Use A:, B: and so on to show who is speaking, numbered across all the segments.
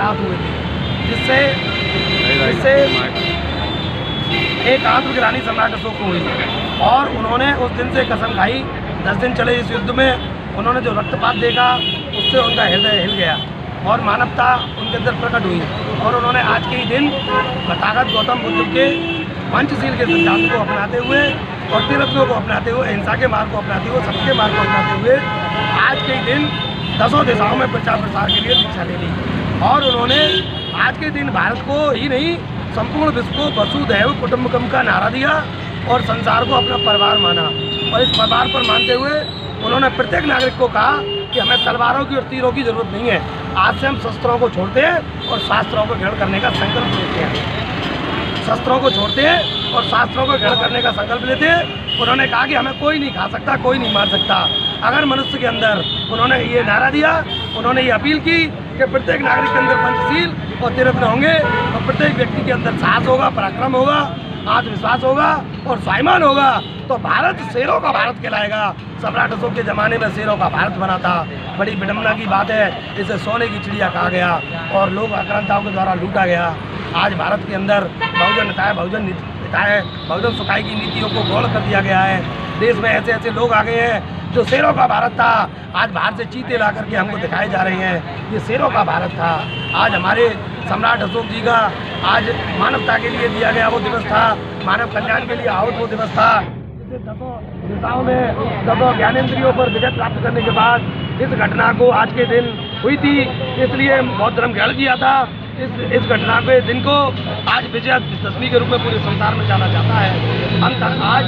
A: आहत हुए थे, जिससे एक आत्मग्लानि सम्राट अशोक को हुई और उन्होंने उस दिन से कसम खाई। 10 दिन चले इस युद्ध में उन्होंने जो रक्तपात देखा उससे उनका हृदय हिल गया और मानवता उनके अंदर प्रकट हुई और उन्होंने आज के ही दिन तथागत गौतम बुद्ध के पंचशील के सिद्धांत को अपनाते हुए और त्रिरत्नों को अपनाते हुए, अहिंसा के मार्ग को अपनाते हुए, सबके मार्ग को अपनाते हुए आज के ही दिन 10 दिशाओं में प्रचार प्रसार के लिए दीक्षा ले ली और उन्होंने आज के दिन भारत को ही नहीं संपूर्ण विश्व को वसुधैव कुटुंबकम का नारा दिया और संसार को अपना परिवार माना और इस परिवार पर मानते हुए उन्होंने प्रत्येक नागरिक को कहा कि हमें तलवारों की और तीरों की जरूरत नहीं है। आज से हम शस्त्रों को छोड़ते हैं और शास्त्रों को ग्रहण करने का संकल्प लेते हैं। शस्त्रों को छोड़ते हैं और शास्त्रों को ग्रहण करने का संकल्प लेते हैं। उन्होंने कहा कि हमें कोई नहीं खा सकता, कोई नहीं मार सकता। अगर मनुष्य के अंदर उन्होंने ये नारा दिया, उन्होंने ये अपील की कि प्रत्येक नागरिक के अंदर पंचशील और त्रिरत्न होंगे और प्रत्येक व्यक्ति के अंदर साहस होगा, पराक्रम होगा, आत्मविश्वास होगा और स्वाभिमान होगा तो भारत शेरों का भारत कहलाएगा। सम्राट अशोक के ज़माने में शेरों का भारत बना था। बड़ी विडम्बना की बात है, इसे सोने की चिड़िया कहा गया और लोग आक्रांताओं के द्वारा लूटा गया। आज भारत के अंदर बहुजन हिताय, बहुजन सुखाई की नीतियों को गौण कर दिया गया है। देश में ऐसे ऐसे लोग आ गए हैं जो शेरों का भारत था, आज बाहर से चीते ला करके हमको दिखाए जा रहे हैं। ये शेरों का भारत था। आज हमारे सम्राट अशोक जी का आज मानवता के लिए दिया गया वो दिवस था, मानव कल्याण के लिए आहुत वो दिवस था। जिसे 10 दिशाओं में 10 ज्ञानेंद्रियों पर विजय प्राप्त करने के बाद इस घटना को आज के दिन हुई थी, इसलिए बौद्ध धर्म ग्रहण किया था। इस घटना के दिन को आज विजयादशमी के रूप में पूरे संसार में जाना जाता है। हम आज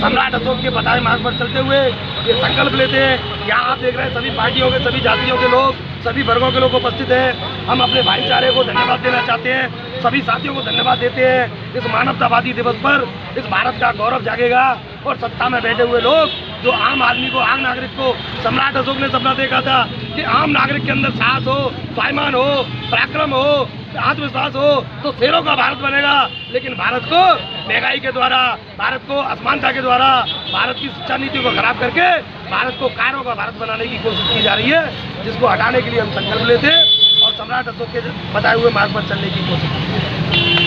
A: सम्राट अशोक के बताए मार्ग पर चलते हुए ये संकल्प लेते हैं। यहाँ आप देख रहे हैं सभी पार्टियों के, सभी जातियों के लोग, सभी वर्गों के लोग उपस्थित हैं। हम अपने भाईचारे को धन्यवाद देना चाहते हैं, सभी साथियों को धन्यवाद देते हैं। इस मानवतावादी दिवस पर इस भारत का गौरव जागेगा और सत्ता में बैठे हुए लोग जो आम आदमी को, आम नागरिक को, सम्राट अशोक ने सपना देखा था कि आम नागरिक के अंदर साहस हो, स्वाभिमान हो, पराक्रम हो, आत्मविश्वास हो तो शेरों का भारत बनेगा। लेकिन भारत को महंगाई के द्वारा, भारत को असमानता के द्वारा, भारत की शिक्षा नीति को खराब करके भारत को कारों का भारत बनाने की कोशिश की जा रही है, जिसको हटाने के लिए हम संकल्प लेते हैं और सम्राट अशोक के बताए हुए मार्ग पर चलने की कोशिश करते हैं।